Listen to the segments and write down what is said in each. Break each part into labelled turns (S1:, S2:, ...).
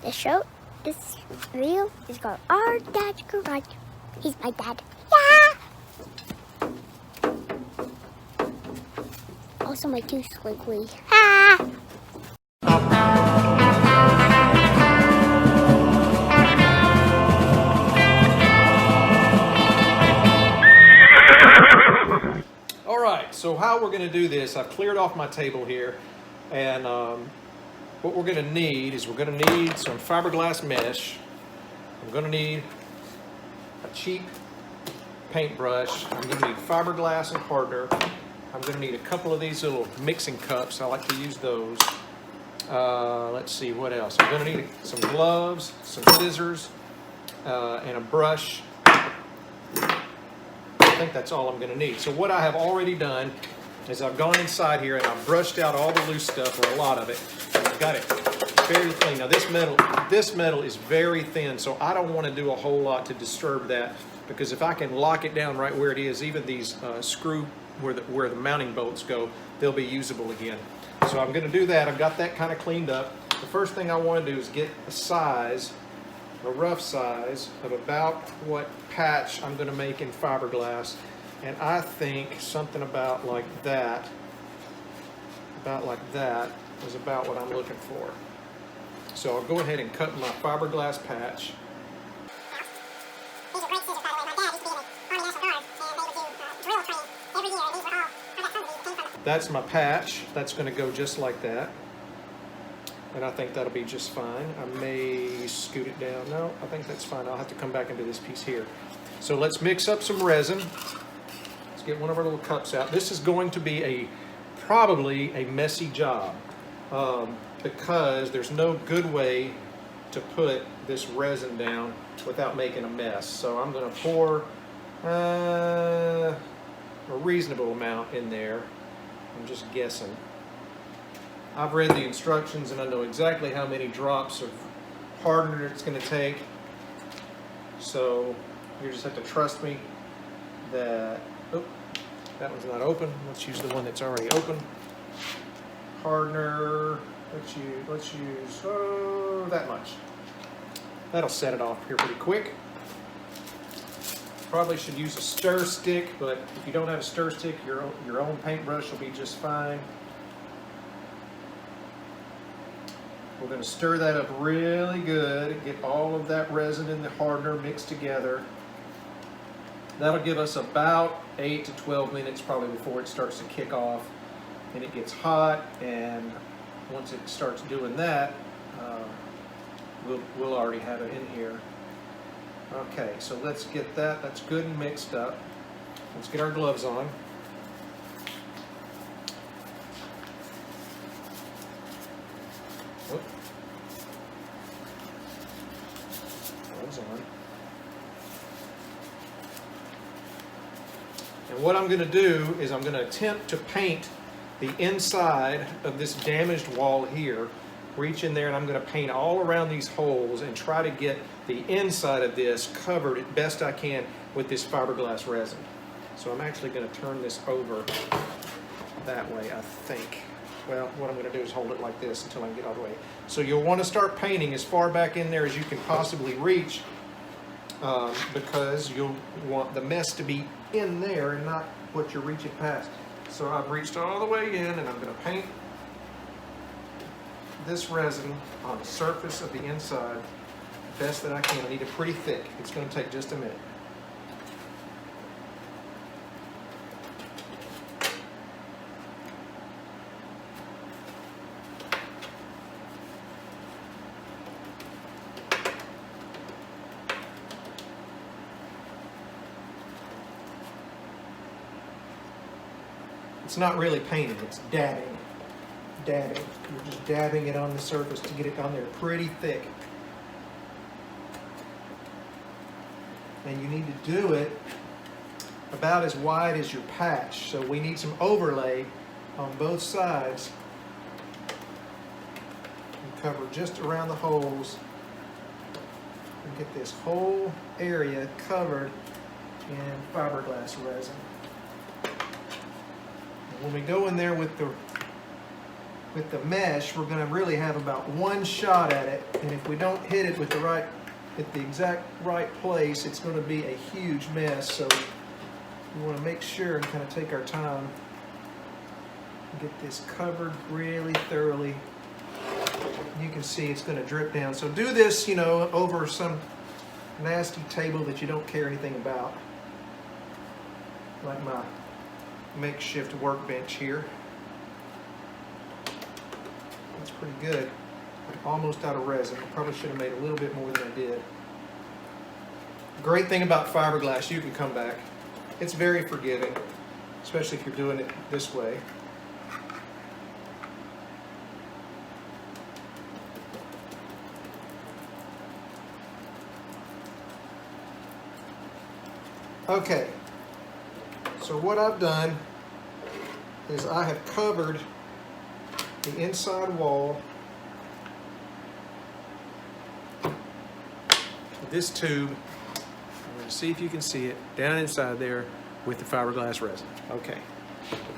S1: The show, this video is called Our Dad's Garage. He's my dad. Yeah! Also my tooth squiggly. Ha!
S2: All right, so how we're going to do this, I've cleared off my table here, and what we're going to need is we're going to need some fiberglass mesh. I'm going to need a cheap paintbrush. I'm going to need fiberglass and hardener. I'm going to need a couple of these little mixing cups. I like to use those. Let's see, what else? I'm going to need some gloves, some scissors, and a brush. I think that's all I'm going to need. So what I have already done is I've gone inside here and I've brushed out all the loose stuff, or a lot of it. I've got it very clean. Now this metal is very thin, so I don't want to do a whole lot to disturb that, because if I can lock it down right where it is, even these screw where the mounting bolts go, they'll be usable again. So I'm going to do that. I've got that kind of cleaned up. The first thing I want to do is get a rough size of about what patch I'm going to make in fiberglass, and I think something about like that is about what I'm looking for. So I'll go ahead and cut my fiberglass patch.
S1: These are great scissors, by the way. My dad used to be in the Army National Guard, and they would do drill training every year, and these were all, I got tons of these, came from.
S2: That's my patch. That's going to go just like that. And I think that'll be just fine. I may scoot it down. No, I think that's fine. I'll have to come back into this piece here. So let's mix up some resin. Let's get one of our little cups out. This is going to be probably a messy job, because there's no good way to put this resin down without making a mess. So I'm going to pour a reasonable amount in there. I'm just guessing. I've read the instructions and I know exactly how many drops of hardener it's going to take. So you just have to trust me that, oh, that one's not open. Let's use the one that's already open. Hardener, let's use that much. That'll set it off here pretty quick. Probably should use a stir stick, but if you don't have a stir stick, your own paintbrush will be just fine. We're going to stir that up really good, get all of that resin and the hardener mixed together. That'll give us about 8 to 12 minutes probably before it starts to kick off and it gets hot, and once it starts doing that, we'll already have it in here. Okay, so let's get that's good and mixed up. Let's get our gloves on. On. And what I'm going to do is I'm going to attempt to paint the inside of this damaged wall here. Reach in there and I'm going to paint all around these holes and try to get the inside of this covered as best I can with this fiberglass resin. So I'm actually going to turn this over that way, I think. Well, what I'm going to do is hold it like this until I can get all the way. So you'll want to start painting as far back in there as you can possibly reach, because you'll want the mess to be in there and not what you're reaching past. So I've reached all the way in and I'm going to paint this resin on the surface of the inside the best that I can. I need it pretty thick. It's going to take just a minute. It's not really painting, it's dabbing. Dabbing. You're just dabbing it on the surface to get it on there pretty thick. And you need to do it about as wide as your patch. So we need some overlay on both sides. And cover just around the holes. And get this whole area covered in fiberglass resin. When we go in there with the with the mesh, we're going to really have about one shot at it, and if we don't hit it with at the exact right place, it's going to be a huge mess. So we want to make sure and kind of take our time and get this covered really thoroughly. You can see it's going to drip down. So do this, you know, over some nasty table that you don't care anything about, like my makeshift workbench here. That's pretty good. I'm almost out of resin. I probably should have made a little bit more than I did. Great thing about fiberglass, you can come back. It's very forgiving, especially if you're doing it this way. Okay, so what I've done is I have covered the inside wall with this tube. I'm going to see if you can see it down inside there with the fiberglass resin. Okay,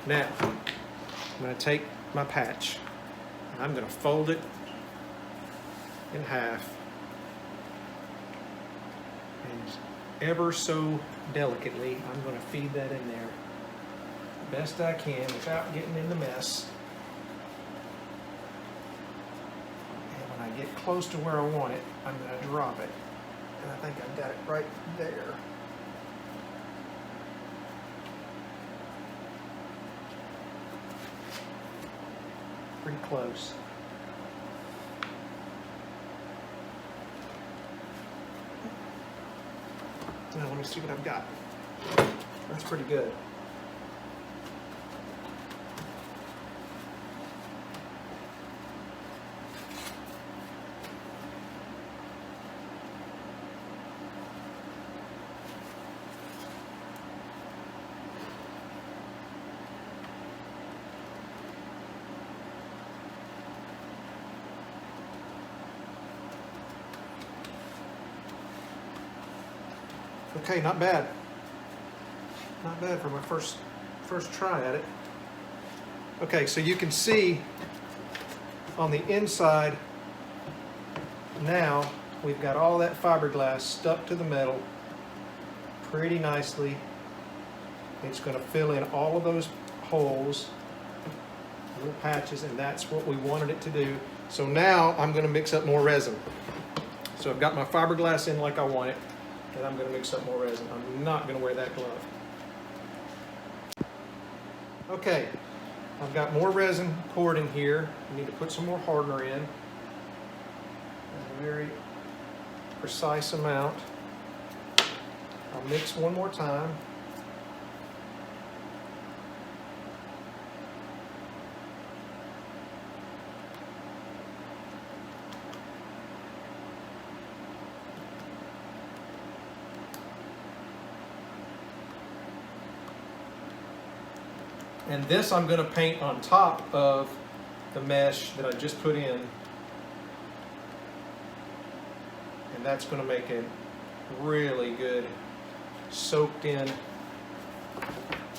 S2: now I'm going to take my patch and I'm going to fold it in half, and ever so delicately I'm going to feed that in there the best I can without getting in the mess. And when I get close to where I want it, I'm going to drop it. And I think I've got it right there. Pretty close. Now let me see what I've got. That's pretty good. Okay, not bad. Not bad for my first try at it. Okay, so you can see on the inside now we've got all that fiberglass stuck to the metal pretty nicely. It's going to fill in all of those holes, little patches, and that's what we wanted it to do. So now I'm going to mix up more resin. So I've got my fiberglass in like I want it, and I'm going to mix up more resin. I'm not going to wear that glove. Okay, I've got more resin poured in here. I need to put some more hardener in. A very precise amount. I'll mix one more time. And this I'm going to paint on top of the mesh that I just put in. And that's going to make it really good soaked in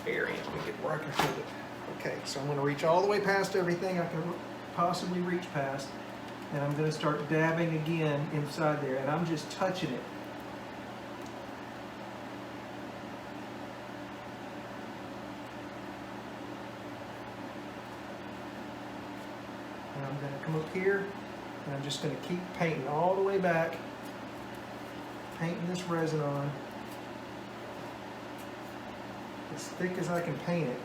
S2: area. Let me get where I can hold it. Okay, so I'm going to reach all the way past everything I can possibly reach past. And I'm going to start dabbing again inside there. And I'm just touching it. And I'm going to come up here, and I'm just going to keep painting all the way back, painting this resin on as thick as I can paint it.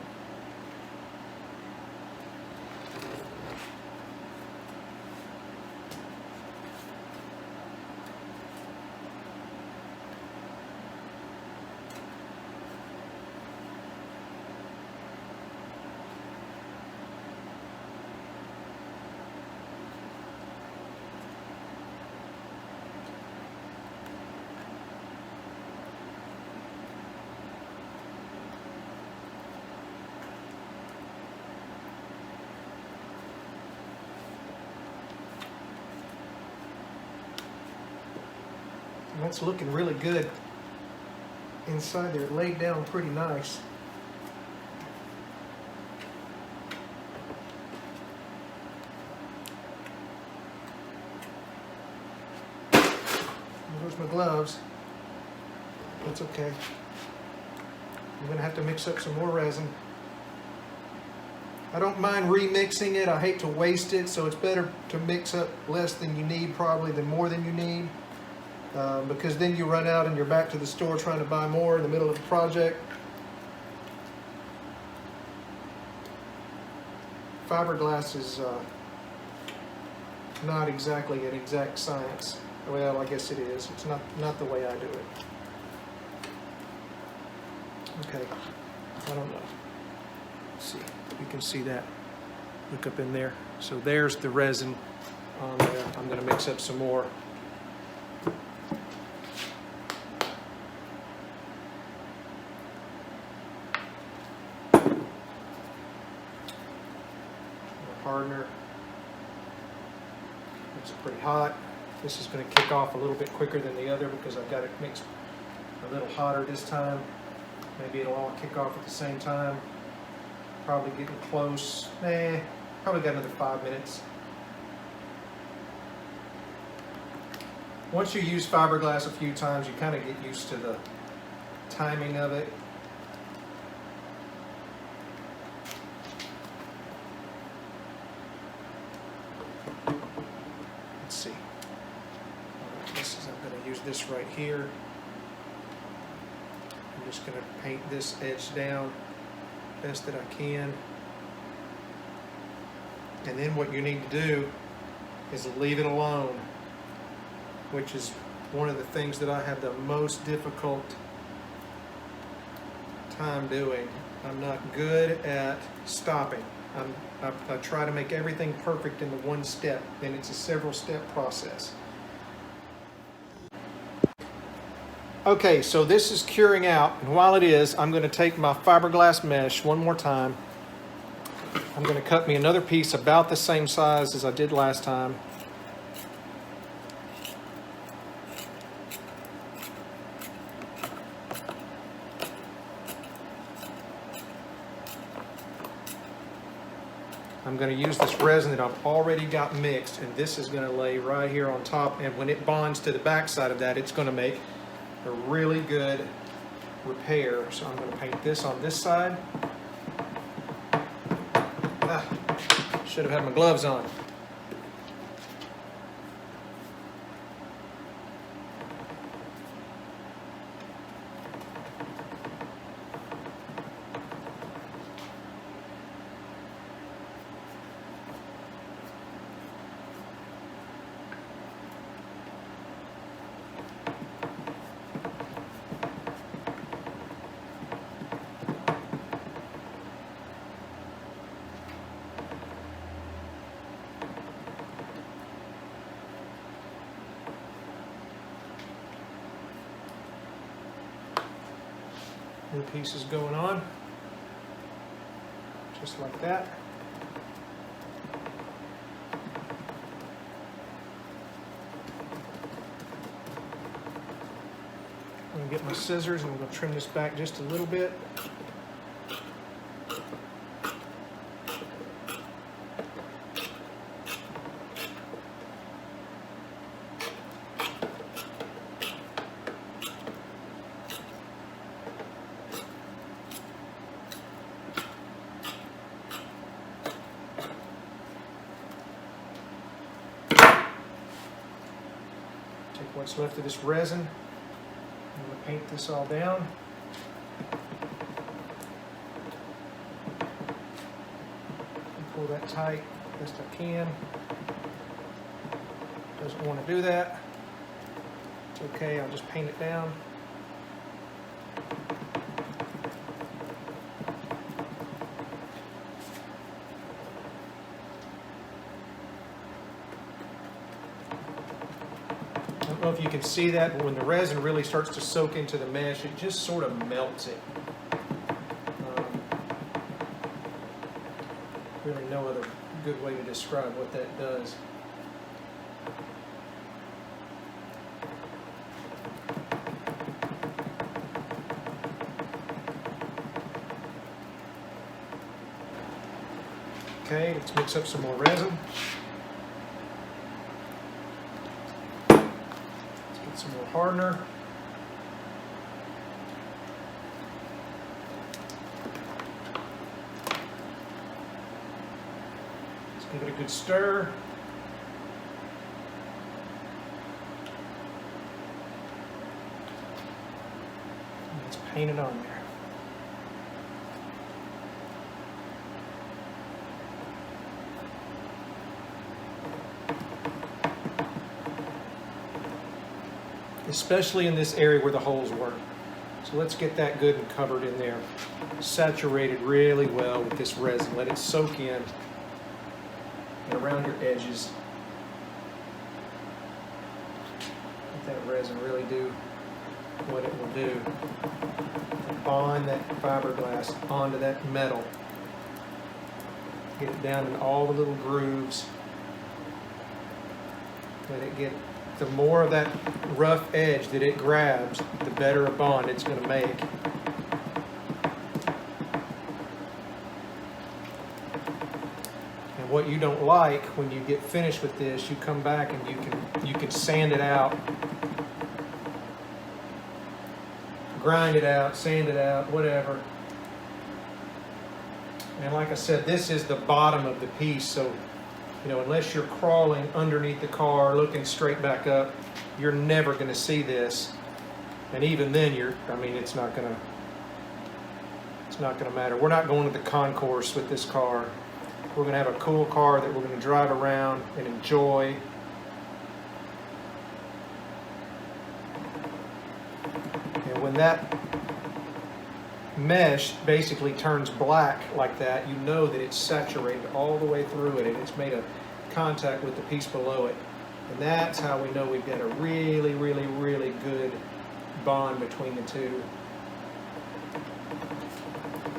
S2: And that's looking really good inside there. It laid down pretty nice. Where's my gloves? That's okay. I'm gonna have to mix up some more resin. I don't mind remixing it. I hate to waste it, so it's better to mix up less than you need probably than more than you need. Because then you run out and you're back to the store trying to buy more in the middle of the project. Fiberglass is not exactly an exact science. Well, I guess it is. It's not the way I do it. Okay, I don't know. Let's see, you can see that. Look up in there. So there's the resin on there. I'm going to mix up some more. Hardener. It's pretty hot. This is going to kick off a little bit quicker than the other because I've got it mixed a little hotter this time. Maybe it'll all kick off at the same time. Probably getting close. Probably got another 5 minutes. Once you use fiberglass a few times, you kind of get used to the timing of it. Let's see. I'm going to use this right here. I'm just going to paint this edge down best that I can. And then what you need to do is leave it alone, which is one of the things that I have the most difficult time doing. I'm not good at stopping. I try to make everything perfect in the one step, and it's a several step process. Okay, so this is curing out, and while it is, I'm going to take my fiberglass mesh one more time. I'm going to cut me another piece about the same size as I did last time. I'm going to use this resin that I've already got mixed, and this is going to lay right here on top, and when it bonds to the back side of that, it's going to make a really good repair. So I'm going to paint this on this side. Should have had my gloves on. New pieces going on, just like that. I'm going to get my scissors and I'm going to trim this back just a little bit. Take what's left of this resin. I'm going to paint this all down. Pull that tight best I can. Doesn't want to do that. It's okay, I'll just paint it down. I don't know if you can see that, but when the resin really starts to soak into the mesh, it just sort of melts it. Really no other good way to describe what that does. Okay, let's mix up some more resin. Let's Get some more hardener. Let's give it a good stir. And let's paint it on there. Especially in this area where the holes were. So let's get that good and covered in there. Saturated really well with this resin. Let it soak in and around your edges. Let that resin really do what it will do. Bond that fiberglass onto that metal. Get it down in all the little grooves. Let it get, the more of that rough edge that it grabs, the better a bond it's going to make. And what you don't like when you get finished with this, you come back and you can sand it out, grind it out, sand it out, whatever. And like I said, this is the bottom of the piece, so you know, unless you're crawling underneath the car, looking straight back up, you're never going to see this. And even then, it's not going to matter. We're not going to the concourse with this car. We're going to have a cool car that we're going to drive around and enjoy. And when that mesh basically turns black like that, you know that it's saturated all the way through it and it's made a contact with the piece below it. And that's how we know we've got a really, really, really good bond between the two.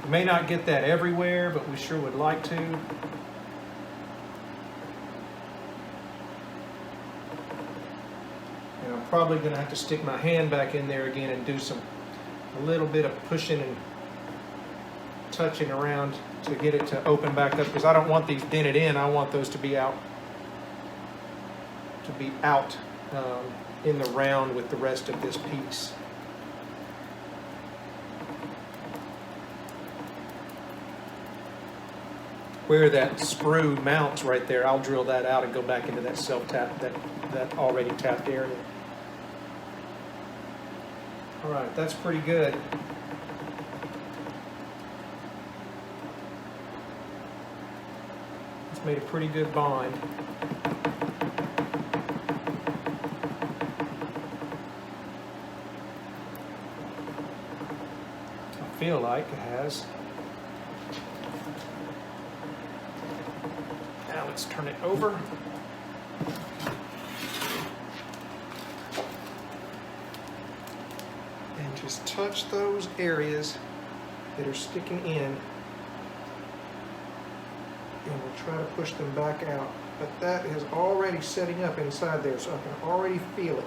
S2: We may not get that everywhere, but we sure would like to. And I'm probably going to have to stick my hand back in there again and do a little bit of pushing and touching around to get it to open back up, because I don't want these dented in. I want those to be out in the round with the rest of this piece. Where that sprue mounts right there, I'll drill that out and go back into that self-tap, that already tapped area. All right, that's pretty good. It's made a pretty good bond. I feel like it has. Now let's turn it over. And just touch those areas that are sticking in. And we'll try to push them back out. But that is already setting up inside there, so I can already feel it.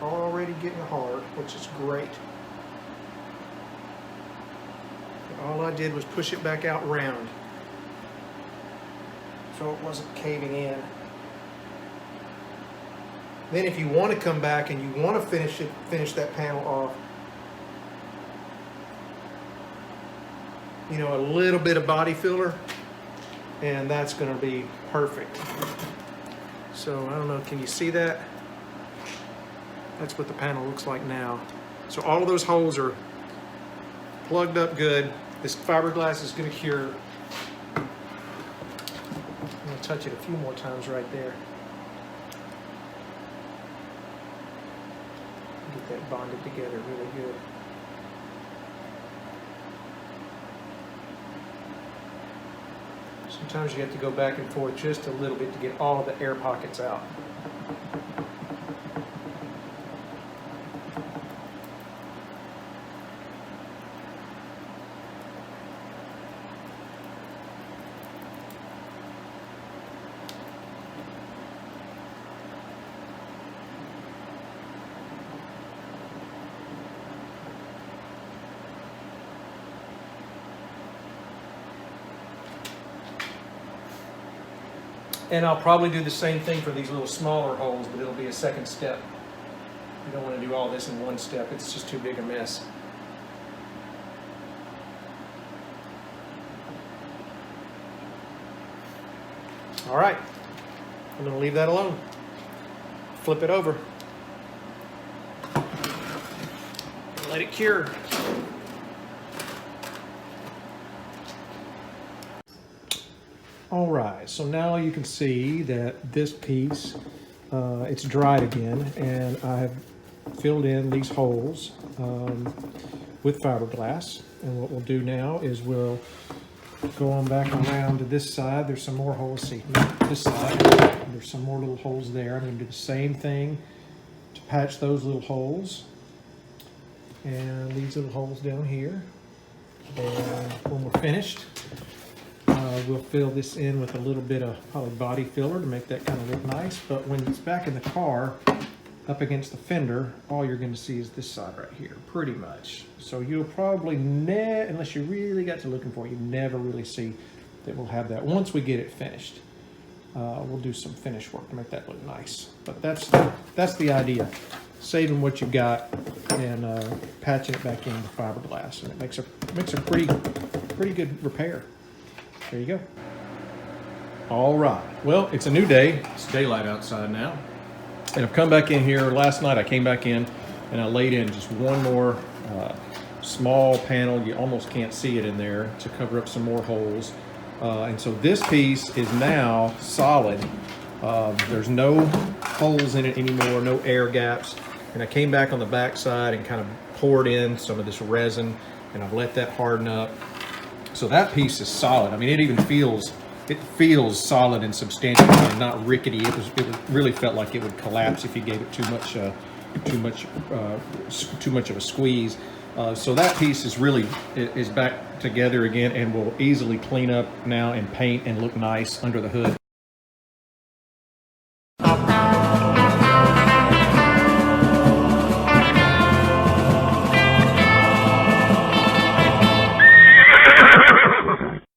S2: Already getting hard, which is great. And all I did was push it back out round, so it wasn't caving in. Then if you want to come back and you want to finish that panel off, you know, a little bit of body filler, and that's going to be perfect. So I don't know, can you see that? That's what the panel looks like now. So all of those holes are plugged up good. This fiberglass is going to cure. I'm going to touch it a few more times right there. Get that bonded together really good. Sometimes you have to go back and forth just a little bit to get all of the air pockets out. And I'll probably do the same thing for these little smaller holes, but it'll be a second step. You don't want to do all this in one step. It's just too big a mess. All right, I'm going to leave that alone. Flip it over. Let it cure. All right, so now you can see that this piece, it's dried again, and I've filled in these holes with fiberglass. And what we'll do now is we'll go on back around to this side. There's some more holes. See, this side, there's some more little holes there. I'm going to do the same thing to patch those little holes. And these little holes down here. And when we're finished, we'll fill this in with a little bit of probably body filler to make that kind of look nice. But when it's back in the car, up against the fender, all you're going to see is this side right here, pretty much. So you'll probably unless you really got to looking for it, you never really see that we'll have that. Once we get it finished, we'll do some finish work to make that look nice. But that's the idea. Saving what you got and patching it back in with fiberglass, and it makes a pretty good repair. There you go. All right. Well, it's a new day. It's daylight outside now. And I've come back in here. Last night I came back in and I laid in just one more small panel. You almost can't see it in there to cover up some more holes. And so this piece is now solid. There's no holes in it anymore, no air gaps. And I came back on the back side and kind of poured in some of this resin, and I've let that harden up. So that piece is solid. I mean, it feels solid and substantial and not rickety. It really felt like it would collapse if you gave it too much of a squeeze. So that piece is back together again, and will easily clean up now and paint and look nice under the hood.